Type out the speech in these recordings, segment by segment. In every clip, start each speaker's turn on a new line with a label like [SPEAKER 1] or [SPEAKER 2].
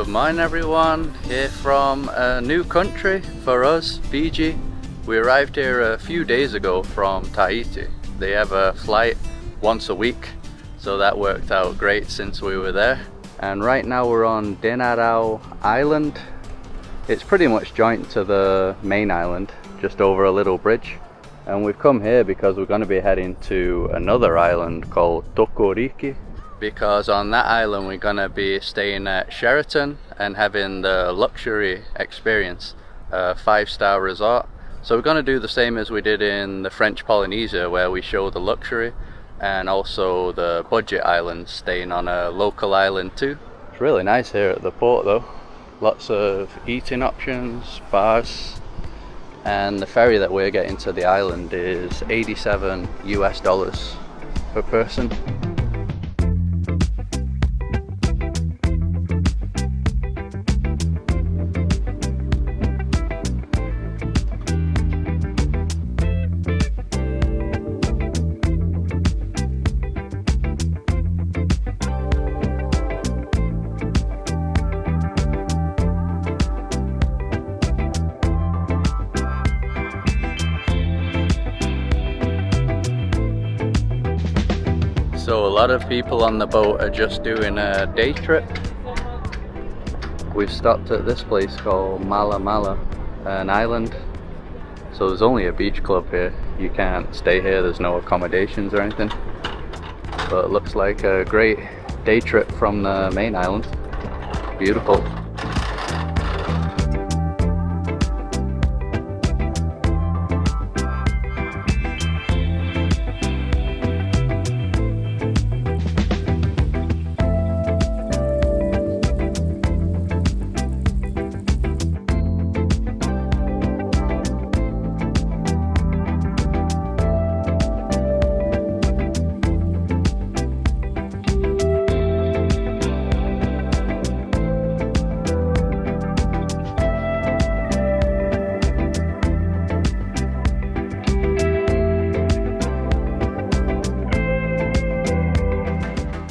[SPEAKER 1] Good morning everyone, here from a new country for us, Fiji. We arrived here a few days ago from Tahiti. They have a flight once a week, so that worked out great since we were there. And right now we're on Denarau Island. It's pretty much joint to the main island, just over a little bridge. And we've come here because we're going to be heading to another island called Tokoriki. Because on that island we're going to be staying at Sheraton and having the luxury experience, a 5-star resort. So we're going to do the same as we did in the French Polynesia, where we show the luxury and also the budget islands, staying on a local island too. It's really nice here at the port though. Lots of eating options, bars, and the ferry that we're getting to the island is $87 per person. So a lot of people on the boat are just doing a day trip. We've stopped at this place called Mala Mala, an island. So there's only a beach club here. You can't stay here, there's no accommodations or anything. But it looks like a great day trip from the main island. Beautiful.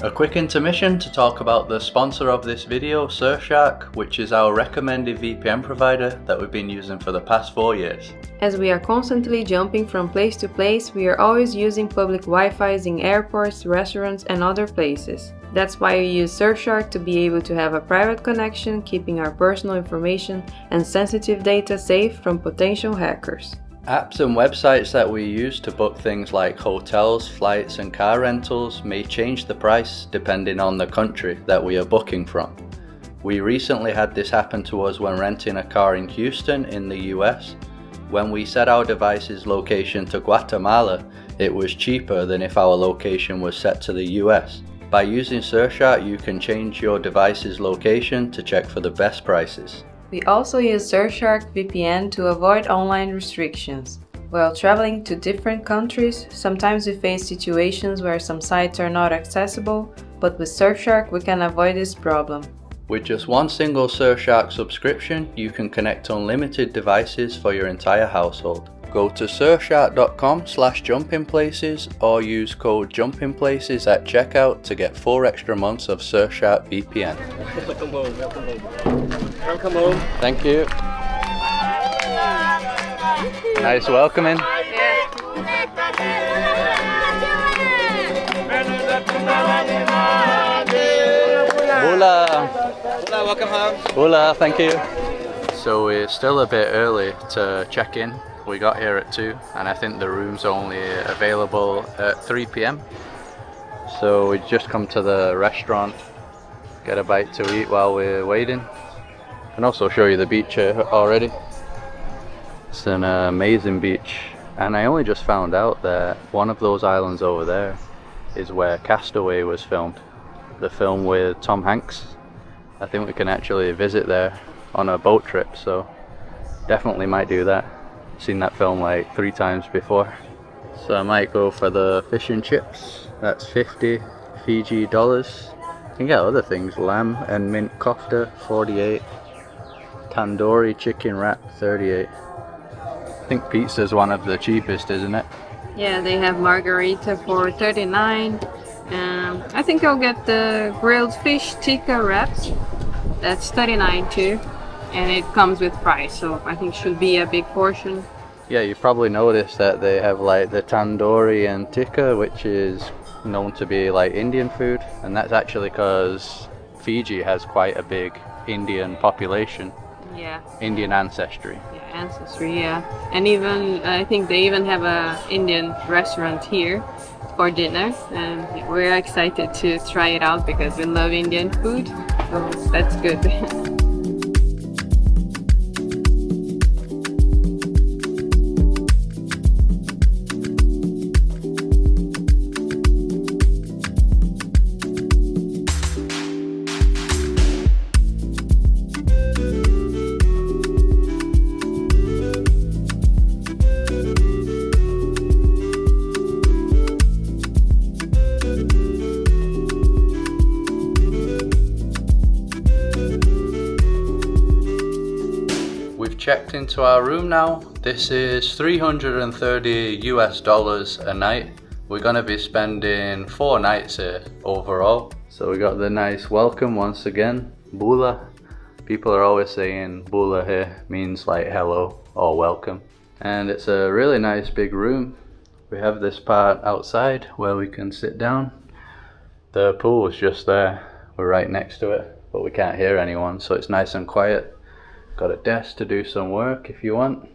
[SPEAKER 1] A quick intermission to talk about the sponsor of this video, Surfshark, which is our recommended VPN provider that we've been using for the past 4 years.
[SPEAKER 2] As we are constantly jumping from place to place, we are always using public Wi-Fis in airports, restaurants and other places. That's why we use Surfshark to be able to have a private connection, keeping our personal information and sensitive data safe from potential hackers.
[SPEAKER 1] Apps and websites that we use to book things like hotels, flights and car rentals may change the price depending on the country that we are booking from. We recently had this happen to us when renting a car in Houston in the US. When we set our device's location to Guatemala, it was cheaper than if our location was set to the US. By using Surfshark, you can change your device's location to check for the best prices.
[SPEAKER 2] We also use Surfshark VPN to avoid online restrictions. While traveling to different countries, sometimes we face situations where some sites are not accessible, but with Surfshark we can avoid this problem.
[SPEAKER 1] With just one single Surfshark subscription, you can connect unlimited devices for your entire household. Go to surfshark.com/jumpinplaces or use code jumpinplaces at checkout to get 4 extra months of Surfshark VPN.
[SPEAKER 3] Welcome home, welcome home. Welcome home.
[SPEAKER 1] Thank you. Nice welcoming. Hola.
[SPEAKER 3] Hola, welcome home.
[SPEAKER 1] Hola, thank you. So we're still a bit early to check in. We got here at 2 and I think the room's only available at 3 p.m. So we just come to the restaurant, get a bite to eat while we're waiting. And also show you the beach here already. It's an amazing beach. And I only just found out that one of those islands over there is where Castaway was filmed. The film with Tom Hanks. I think we can actually visit there on a boat trip, so definitely might do that. Seen that film like 3 times before. So I might go for the fish and chips. That's 50 Fiji dollars. You can get other things, lamb and mint kofta, 48. Tandoori chicken wrap, 38. I think pizza's one of the cheapest, isn't it?
[SPEAKER 2] Yeah, they have margarita for 39. I think I'll get the grilled fish tikka wraps. That's 39 too, and it comes with fries, so I think should be a big portion.
[SPEAKER 1] Yeah, you probably noticed that they have like the tandoori and tikka, which is known to be like Indian food, and that's actually because Fiji has quite a big Indian population.
[SPEAKER 2] Yeah.
[SPEAKER 1] Indian ancestry.
[SPEAKER 2] Yeah, ancestry, yeah. And even, I think they even have a Indian restaurant here for dinner, and we're excited to try it out because we love Indian food, so that's good.
[SPEAKER 1] Checked into our room now. This is $330 US a night. We're gonna be spending 4 nights here overall. So we got the nice welcome once again, bula. People are always saying bula here, means like hello or welcome. And it's a really nice big room. We have this part outside where we can sit down. The pool is just there. We're right next to it, but we can't hear anyone, so it's nice and quiet. Got a desk to do some work if you want.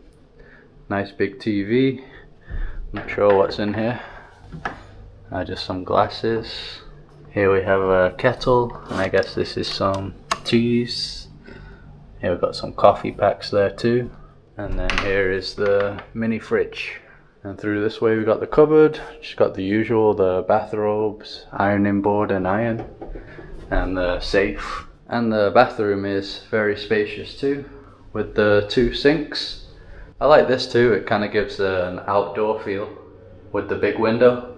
[SPEAKER 1] Nice big TV. Not sure what's in here. Just some glasses. Here we have a kettle, and I guess this is some teas. Here we've got some coffee packs there too. And then here is the mini fridge. And through this way we got the cupboard. Just got the usual, the bathrobes, ironing board and iron, and the safe. And the bathroom is very spacious too, with the 2 sinks. I like this too, it kind of gives an outdoor feel with the big window.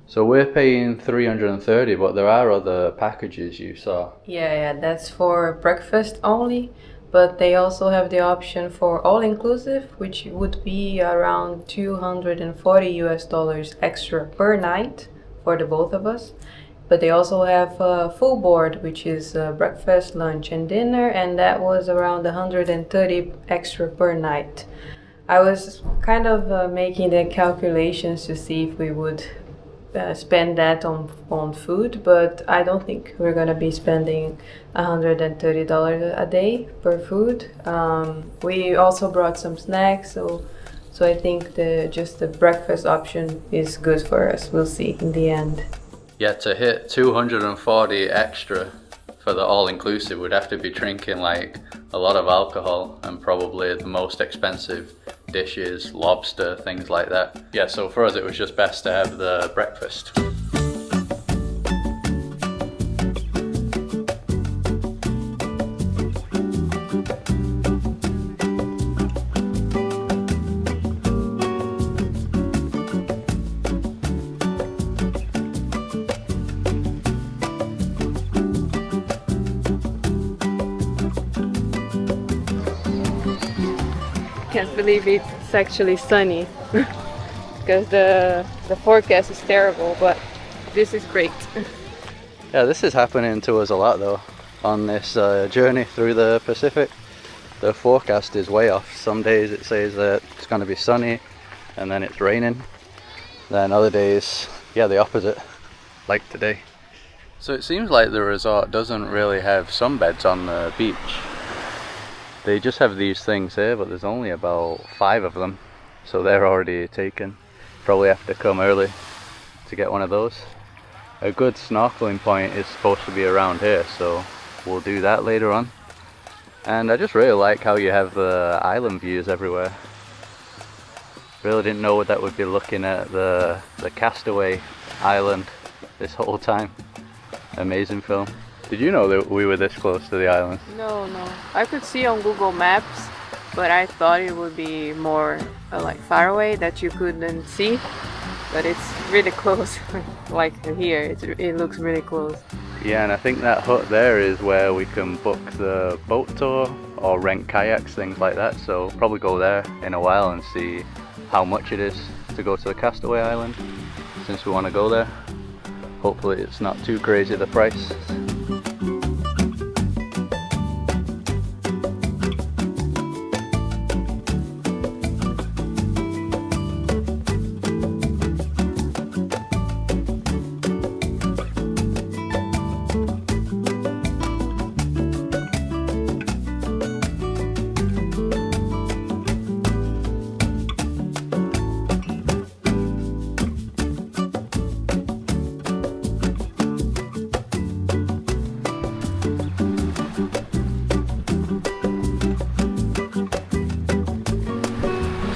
[SPEAKER 1] So we're paying $330, but there are other packages you saw.
[SPEAKER 2] Yeah, that's for breakfast only, but they also have the option for all-inclusive, which would be around $240 US extra per night for the both of us. But they also have a full board, which is breakfast, lunch, and dinner, and that was around 130 extra per night. I was kind of making the calculations to see if we would spend that on food, but I don't think we're gonna be spending $130 a day per food. We also brought some snacks, so I think just the breakfast option is good for us. We'll see in the end.
[SPEAKER 1] Yeah, to hit 240 extra for the all-inclusive, we'd have to be drinking like a lot of alcohol and probably the most expensive dishes, lobster, things like that. Yeah, so for us it was just best to have the breakfast.
[SPEAKER 2] Can't believe it's actually sunny because the forecast is terrible, but this is great.
[SPEAKER 1] Yeah, this is happening to us a lot though. On this journey through the Pacific, the forecast is way off. Some days it says that it's going to be sunny and then it's raining. Then other days, yeah, the opposite, like today. So it seems like the resort doesn't really have sunbeds on the beach. They just have these things here, but there's only about 5 of them, so they're already taken. Probably have to come early to get one of those. A good snorkeling point is supposed to be around here, so we'll do that later on. And I just really like how you have the island views everywhere. Really didn't know that we'd be looking at the Castaway Island this whole time. Amazing film. Did you know that we were this close to the island?
[SPEAKER 2] No. I could see on Google Maps, but I thought it would be more like far away that you couldn't see. But it's really close. Like here, it looks really close.
[SPEAKER 1] Yeah, and I think that hut there is where we can book the boat tour or rent kayaks, things like that. So probably go there in a while and see how much it is to go to the Castaway Island, since we want to go there. Hopefully it's not too crazy, the price.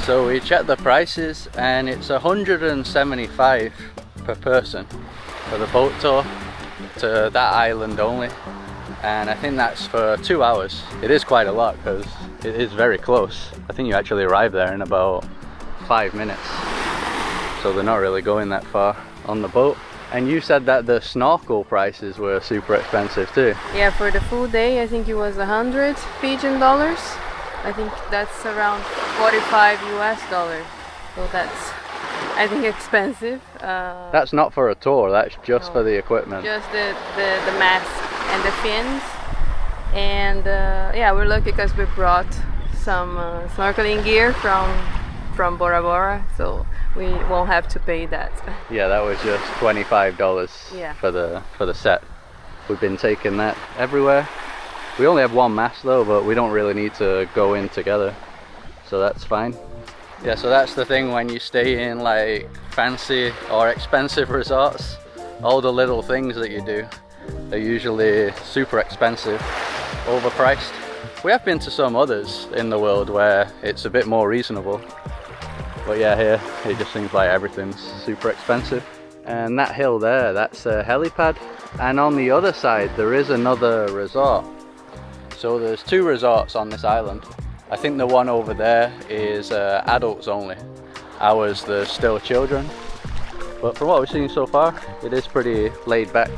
[SPEAKER 1] So we checked the prices and it's 175 per person for the boat tour to that island only, and I think that's for 2 hours. It is quite a lot because it is very close. I think you actually arrive there in about 5 minutes, so they're not really going that far on the boat. And you said that the snorkel prices were super expensive too.
[SPEAKER 2] Yeah, for the full day I think it was 100 Fijian dollars. I think that's around 45 US dollars. So that's, I think, expensive.
[SPEAKER 1] That's not for a tour, that's just for the equipment.
[SPEAKER 2] Just the mask and the fins. And yeah, we're lucky because we brought some snorkeling gear from Bora-Bora, so we won't have to pay that.
[SPEAKER 1] Yeah, that was just $25 for the set. We've been taking that everywhere. We only have one mask though, but we don't really need to go in together, so that's fine. Yeah, so that's the thing when you stay in like fancy or expensive resorts, all the little things that you do are usually super expensive, overpriced. We have been to some others in the world where it's a bit more reasonable, but yeah, here it just seems like everything's super expensive. And that hill there, that's a helipad, and on the other side there is another resort. So there's 2 resorts on this island. I think the one over there is adults only. Ours, there's still children. But from what we've seen so far, it is pretty laid back.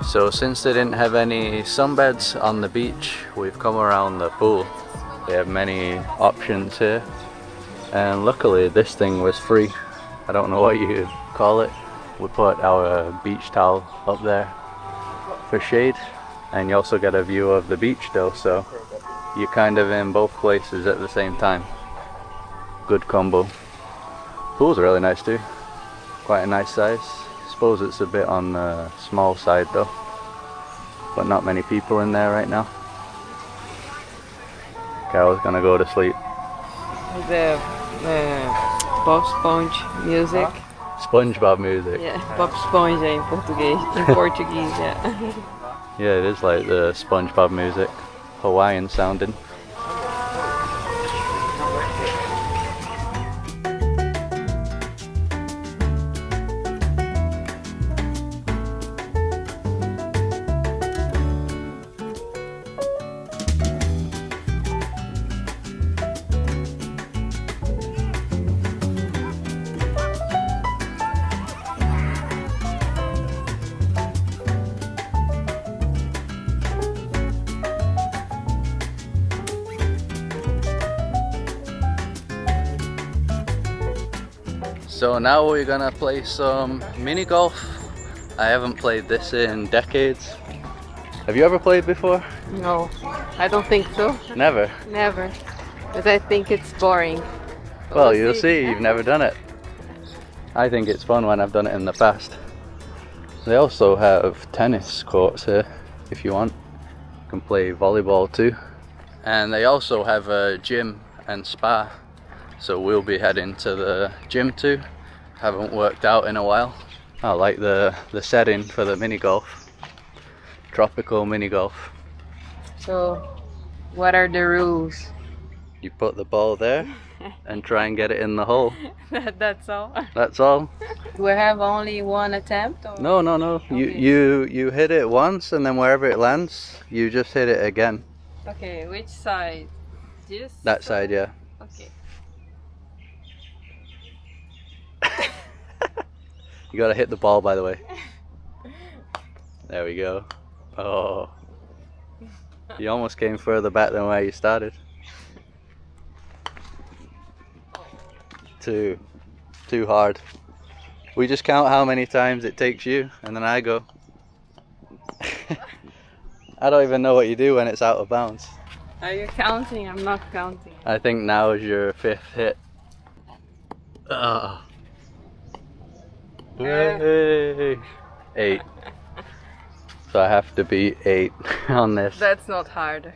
[SPEAKER 1] So since they didn't have any sunbeds on the beach, we've come around the pool. They have many options here, and luckily this thing was free. I don't know what you call it. We put our beach towel up there for shade, and you also get a view of the beach though, so you're kind of in both places at the same time. Good combo. Pool's really nice too, quite a nice size. Suppose it's a bit on the small side though, but not many people in there right now. Carol's gonna go to sleep.
[SPEAKER 2] The Bob Sponge music.
[SPEAKER 1] SpongeBob music.
[SPEAKER 2] Yeah, Bob Sponge in Portuguese, yeah.
[SPEAKER 1] Yeah, it is like the SpongeBob music, Hawaiian sounding. So now we're gonna play some mini golf I haven't played this in decades. Have you ever played before?
[SPEAKER 2] No, I don't think so.
[SPEAKER 1] Never?
[SPEAKER 2] Never. Because I think it's boring. But
[SPEAKER 1] Well,
[SPEAKER 2] we'll
[SPEAKER 1] you'll see, you've never done it. I think it's fun when I've done it in the past. They also have tennis courts here, if you want. You can play volleyball too. And they also have a gym and spa. So we'll be heading to the gym too. Haven't worked out in a while. I like the setting for the mini golf. Tropical mini golf.
[SPEAKER 2] So, what are the rules?
[SPEAKER 1] You put the ball there and try and get it in the hole.
[SPEAKER 2] That's all?
[SPEAKER 1] That's all.
[SPEAKER 2] Do we have only one attempt? Or?
[SPEAKER 1] No.
[SPEAKER 2] Okay.
[SPEAKER 1] You hit it once and then wherever it lands, you just hit it again.
[SPEAKER 2] Okay, which side? This?
[SPEAKER 1] That side, yeah.
[SPEAKER 2] Okay.
[SPEAKER 1] You gotta hit the ball, by the way. There we go. Oh. You almost came further back than where you started. Too hard. We just count how many times it takes you, and then I go. I don't even know what you do when it's out of bounds.
[SPEAKER 2] Are you counting? I'm not counting.
[SPEAKER 1] I think now is your 5th hit. Hey. 8. So I have to beat 8 on this.
[SPEAKER 2] That's not hard.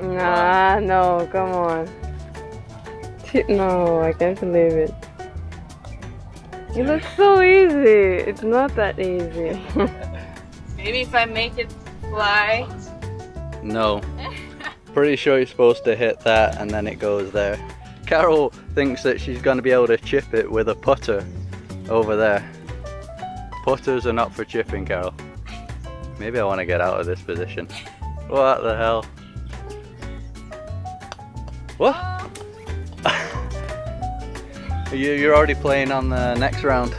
[SPEAKER 2] Nah, no, come on. No, I can't believe it. It looks so easy. It's not that easy. Maybe if I make it fly.
[SPEAKER 1] No. Pretty sure you're supposed to hit that and then it goes there. Carol thinks that she's going to be able to chip it with a putter over there. Putters are not for chipping, Carol. Maybe I want to get out of this position. What the hell? What? You're already playing on the next round.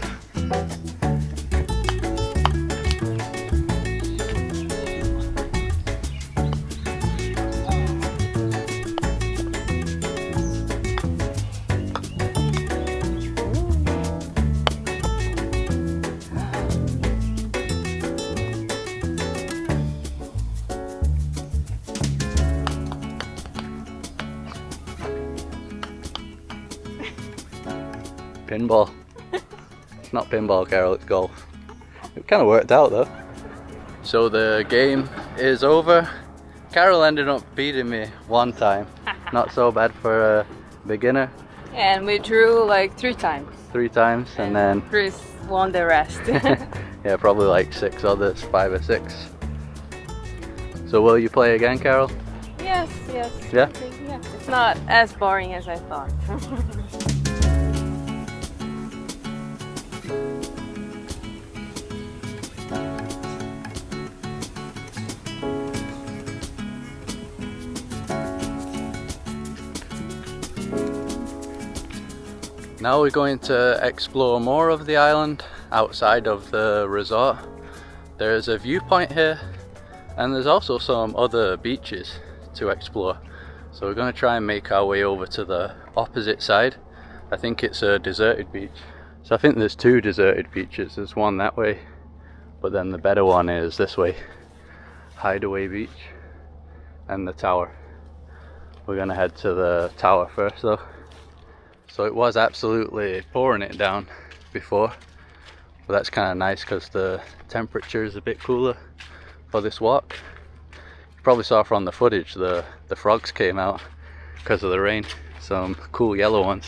[SPEAKER 1] Pinball. It's not pinball, Carol, it's golf. It kind of worked out though. So the game is over. Carol ended up beating me one time. Not so bad for a beginner.
[SPEAKER 2] And we drew like 3 times.
[SPEAKER 1] 3 times and then
[SPEAKER 2] Chris won the rest.
[SPEAKER 1] yeah, probably like 6 others, 5 or 6. So will you play again, Carol?
[SPEAKER 2] Yes.
[SPEAKER 1] Yeah?
[SPEAKER 2] I think, yeah. It's not as boring as I thought.
[SPEAKER 1] Now we're going to explore more of the island outside of the resort. There's a viewpoint here and there's also some other beaches to explore. So we're going to try and make our way over to the opposite side. I think it's a deserted beach. So I think there's 2 deserted beaches. There's one that way, but then the better one is this way. Hideaway Beach and the tower. We're going to head to the tower first though. So it was absolutely pouring it down before, but that's kind of nice because the temperature is a bit cooler for this walk. You probably saw from the footage the frogs came out because of the rain, some cool yellow ones.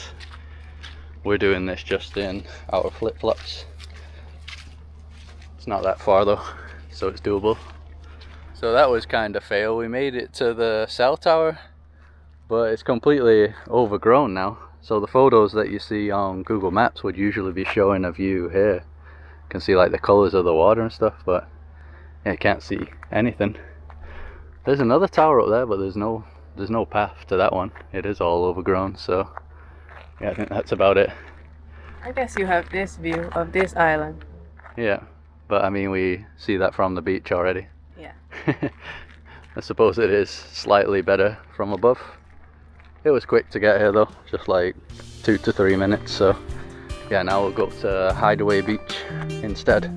[SPEAKER 1] We're doing this just in our flip-flops. It's not that far though, so it's doable. So that was kind of fail. We made it to the cell tower, but it's completely overgrown now. So the photos that you see on Google Maps would usually be showing a view here. You can see like the colours of the water and stuff, but yeah, you can't see anything. There's another tower up there, but there's no path to that one. It is all overgrown, so yeah, I think that's about it.
[SPEAKER 2] I guess you have this view of this island.
[SPEAKER 1] Yeah, but I mean we see that from the beach already.
[SPEAKER 2] Yeah.
[SPEAKER 1] I suppose it is slightly better from above. It was quick to get here though, just like 2 to 3 minutes. So yeah, now we'll go to Hideaway Beach instead.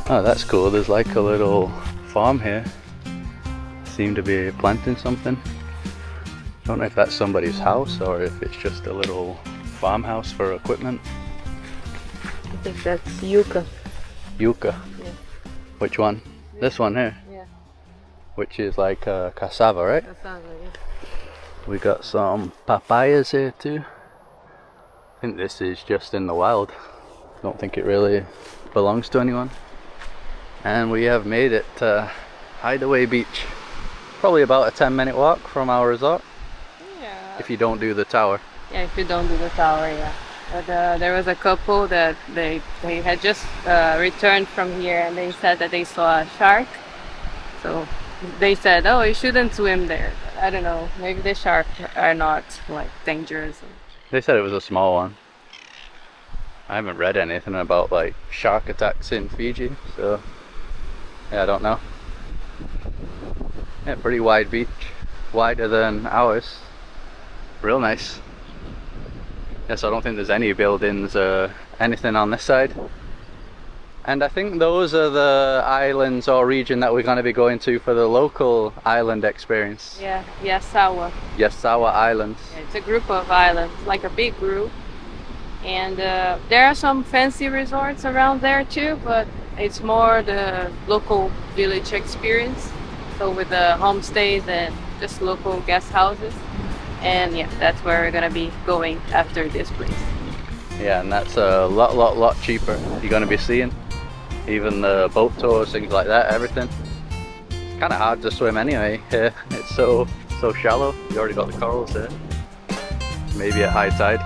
[SPEAKER 1] Oh, that's cool. There's like a little farm here. Seem to be planting something. Don't know if that's somebody's house or if it's just a little farmhouse for equipment.
[SPEAKER 2] I think that's yucca.
[SPEAKER 1] Yucca?
[SPEAKER 2] Yeah.
[SPEAKER 1] Which one? Yeah. This one here?
[SPEAKER 2] Yeah.
[SPEAKER 1] Which is like cassava, right?
[SPEAKER 2] Cassava, yeah.
[SPEAKER 1] We got some papayas here too. I think this is just in the wild. Don't think it really belongs to anyone. And we have made it to Hideaway Beach. Probably about a 10-minute walk from our resort.
[SPEAKER 2] Yeah.
[SPEAKER 1] If you don't do the tower.
[SPEAKER 2] Yeah, if you don't do the tower, yeah. But there was a couple that they had just returned from here, and they said that they saw a shark. So they said, oh, you shouldn't swim there. But I don't know, maybe the sharks are not like dangerous.
[SPEAKER 1] They said it was a small one. I haven't read anything about like shark attacks in Fiji, so yeah, I don't know. Yeah, pretty wide beach, wider than ours. Real nice. Yes, I don't think there's any buildings or anything on this side. And I think those are the islands or region that we're going to be going to for the local island experience.
[SPEAKER 2] Yeah, Yasawa.
[SPEAKER 1] Yasawa Islands.
[SPEAKER 2] Yeah, it's a group of islands, like a big group. And there are some fancy resorts around there too, but it's more the local village experience. So with the homestays and just local guest houses. And yeah, that's where we're gonna be going after this place.
[SPEAKER 1] Yeah, and that's a lot cheaper. You're gonna be seeing even the boat tours, things like that, everything. It's kind of hard to swim anyway here. It's so shallow. You already got the corals here. Maybe at high tide.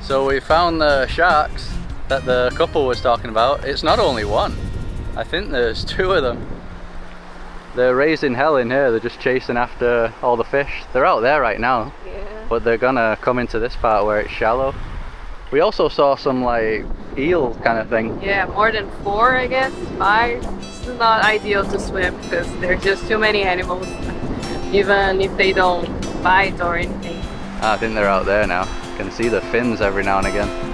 [SPEAKER 1] So we found the sharks that the couple was talking about. It's not only one. I think there's 2 of them. They're raising hell in here. They're just chasing after all the fish. They're out there right now.
[SPEAKER 2] Yeah.
[SPEAKER 1] But they're gonna come into this part where it's shallow. We also saw some like eel kind of thing.
[SPEAKER 2] Yeah, more than 4, I guess, 5. It's not ideal to swim because there's just too many animals, even if they don't bite or anything.
[SPEAKER 1] I think they're out there now. You can see the fins every now and again.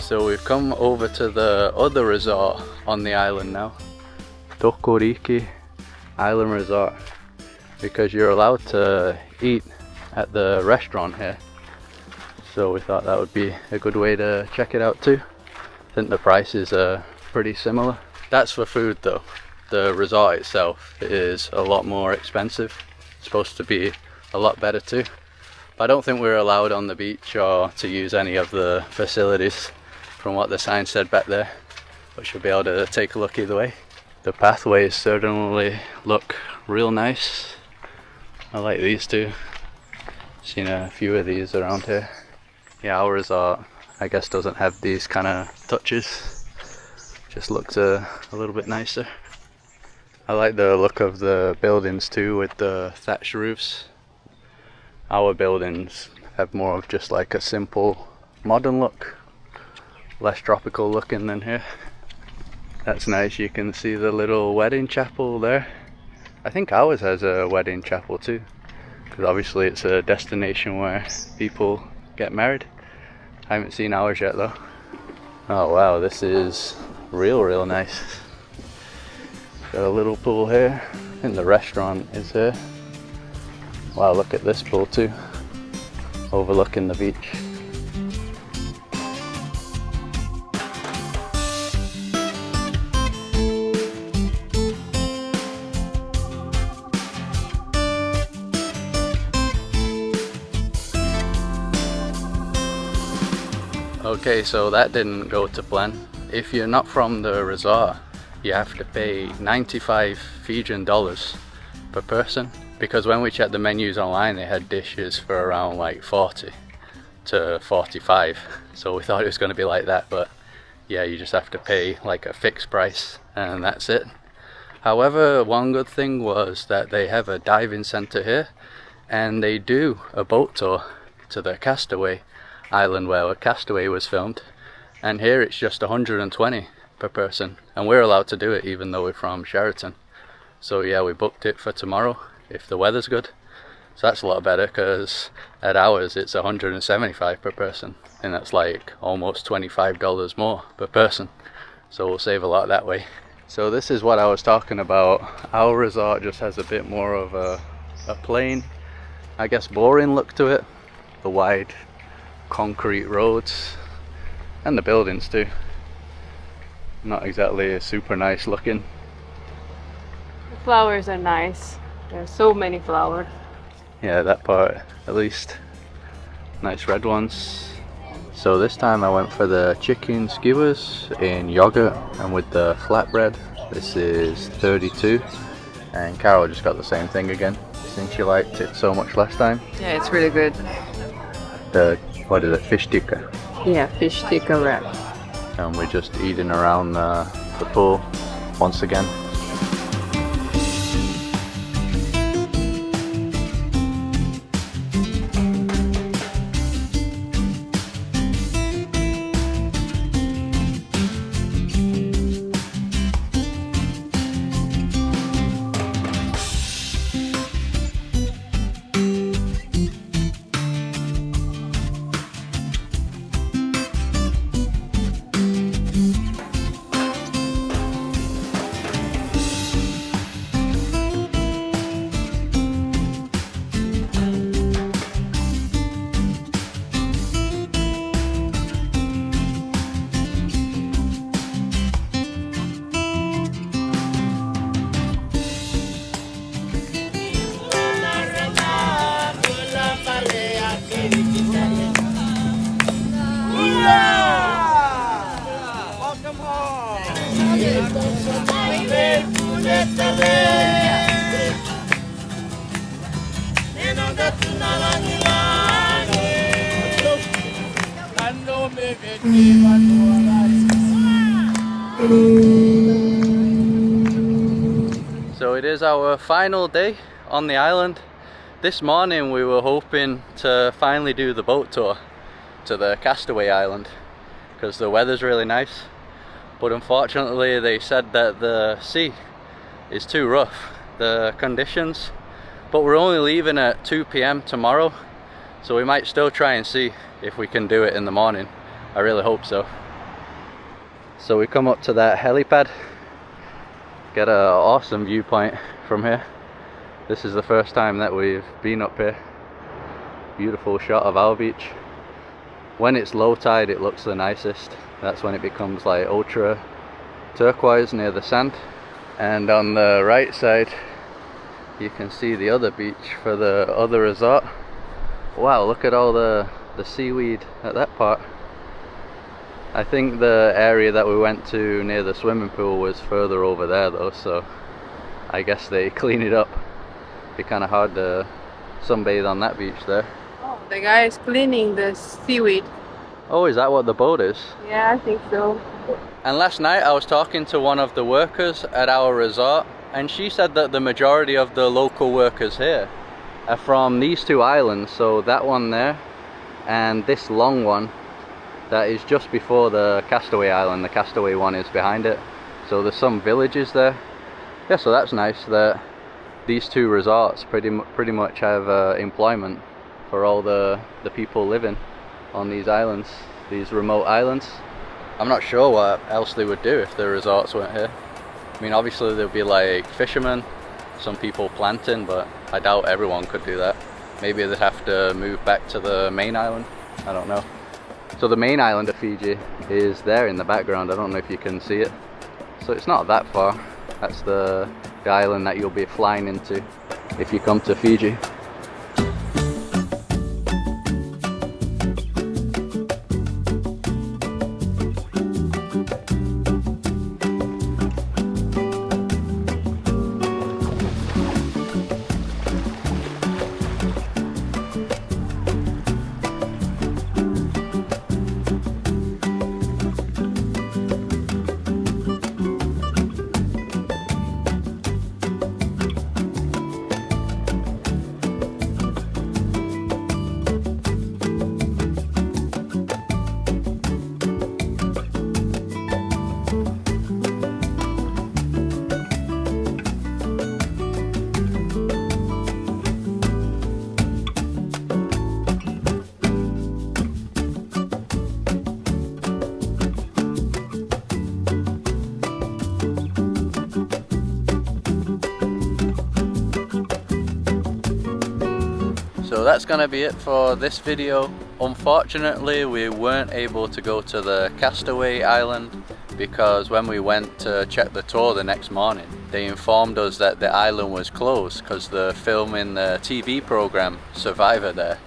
[SPEAKER 1] So we've come over to the other resort on the island now, Tokoriki Island Resort, because you're allowed to eat at the restaurant here. So we thought that would be a good way to check it out too. I think the prices are pretty similar. That's for food though. The resort itself is a lot more expensive. It's supposed to be a lot better too. But I don't think we're allowed on the beach or to use any of the facilities from what the sign said back there. But should be able to take a look either way. The pathways certainly look real nice. I like these two. Seen a few of these around here. Yeah, our resort I guess doesn't have these kind of touches. Just looks a little bit nicer. I like the look of the buildings too, with the thatched roofs. Our buildings have more of just like a simple modern look, less tropical looking than here. That's nice. You can see the little wedding chapel there. I think ours has a wedding chapel too, because obviously it's a destination where people get married. I haven't seen ours yet though. Oh wow, this is real nice. Got a little pool here, and the restaurant is here. Wow, look at this pool too, overlooking the beach. Okay, so that didn't go to plan. If you're not from the resort, you have to pay 95 Fijian dollars per person, because when we checked the menus online they had dishes for around like 40 to 45, so we thought it was going to be like that, but yeah, you just have to pay like a fixed price and that's it. However, one good thing was that they have a diving center here, and they do a boat tour to the Castaway island where Castaway was filmed, and here it's just 120 per person, and we're allowed to do it even though we're from Sheraton. So yeah, we booked it for tomorrow if the weather's good, so that's a lot better, because at ours it's 175 per person, and that's like almost $25 more per person, so we'll save a lot that way. So this is what I was talking about. Our resort just has a bit more of a plain, I guess boring look to it. The wide concrete roads and the buildings too, not exactly super nice looking.
[SPEAKER 2] The flowers are nice. There's so many flowers.
[SPEAKER 1] Yeah, that part at least. Nice red ones. So this time I went for the chicken skewers in yogurt and with the flatbread. This is 32, and Carol just got the same thing again since she liked it so much last time.
[SPEAKER 2] Yeah, it's really good.
[SPEAKER 1] The, what is it, fish tikka?
[SPEAKER 2] Yeah, fish tikka wrap.
[SPEAKER 1] And we're just eating around the pool once again. So it is our final day on the island. This morning we were hoping to finally do the boat tour to the Castaway Island because the weather's really nice, but unfortunately they said that the sea is too rough, the conditions. But we're only leaving at 2 PM tomorrow, so we might still try and see if we can do it in the morning. I really hope so. So we come up to that helipad, get an awesome viewpoint from here. This is the first time that we've been up here. Beautiful shot of our beach. When it's low tide it looks the nicest. That's when it becomes like ultra turquoise near the sand. And on the right side you can see the other beach for the other resort. Wow, look at all the seaweed at that part. I think the area that we went to near the swimming pool was further over there though, so I guess they clean it up. It'd be kind of hard to sunbathe on that beach there.
[SPEAKER 2] Oh, the guy is cleaning the seaweed.
[SPEAKER 1] Oh, is that what the boat is?
[SPEAKER 2] Yeah, I think so.
[SPEAKER 1] And last night I was talking to one of the workers at our resort, and she said that the majority of the local workers here are from these two islands, so that one there and this long one that is just before the Castaway Island. The Castaway one is behind it, so there's some villages there. Yeah, so that's nice that these two resorts pretty much have employment for all the people living on these islands, these remote islands. I'm not sure what else they would do if the resorts weren't here. I mean, obviously there'd be like fishermen, some people planting, but I doubt everyone could do that. Maybe they'd have to move back to the main island, I don't know. So the main island of Fiji is there in the background, I don't know if you can see it. So it's not that far. That's the island that you'll be flying into if you come to Fiji. So that's gonna be it for this video. Unfortunately, we weren't able to go to the Castaway Island because when we went to check the tour the next morning, they informed us that the island was closed because they're filming the TV program Survivor there.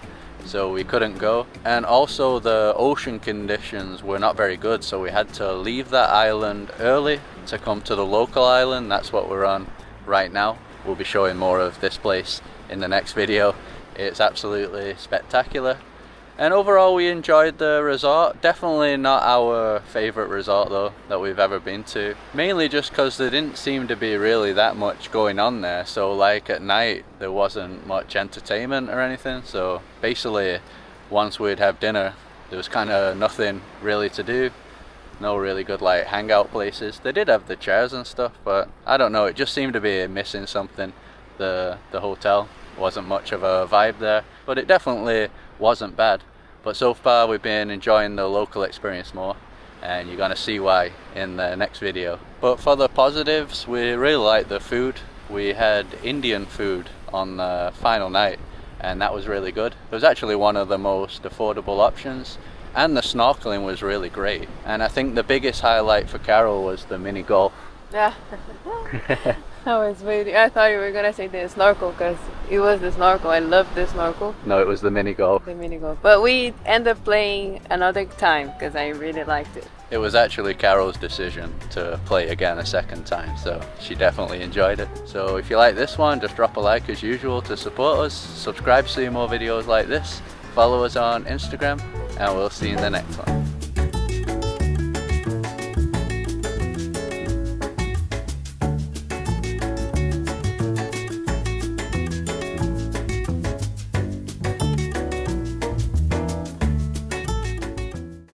[SPEAKER 1] So we couldn't go. And also the ocean conditions were not very good, so we had to leave that island early to come to the local island. That's what we're on right now. We'll be showing more of this place in the next video. It's absolutely spectacular, and overall we enjoyed the resort. Definitely not our favorite resort though that we've ever been to, mainly just because there didn't seem to be really that much going on there. So like at night there wasn't much entertainment or anything, so basically once we'd have dinner there was kind of nothing really to do. No really good like hangout places. They did have the chairs and stuff, but I don't know, it just seemed to be missing something. The hotel wasn't much of a vibe there, but it definitely wasn't bad. But so far we've been enjoying the local experience more, and you're gonna see why in the next video. But for the positives, we really liked the food. We had Indian food on the final night, and that was really good. It was actually one of the most affordable options, and the snorkeling was really great. And I think the biggest highlight for Carol was the mini golf.
[SPEAKER 2] Yeah. I was waiting. I thought you were gonna say the snorkel, because it was the snorkel. I love the snorkel.
[SPEAKER 1] No, it was the mini golf.
[SPEAKER 2] The mini golf. But we ended up playing another time because I really liked it.
[SPEAKER 1] It was actually Carol's decision to play again a second time, so she definitely enjoyed it. So if you like this one, just drop a like as usual to support us. Subscribe to see more videos like this. Follow us on Instagram, and we'll see you in the next one.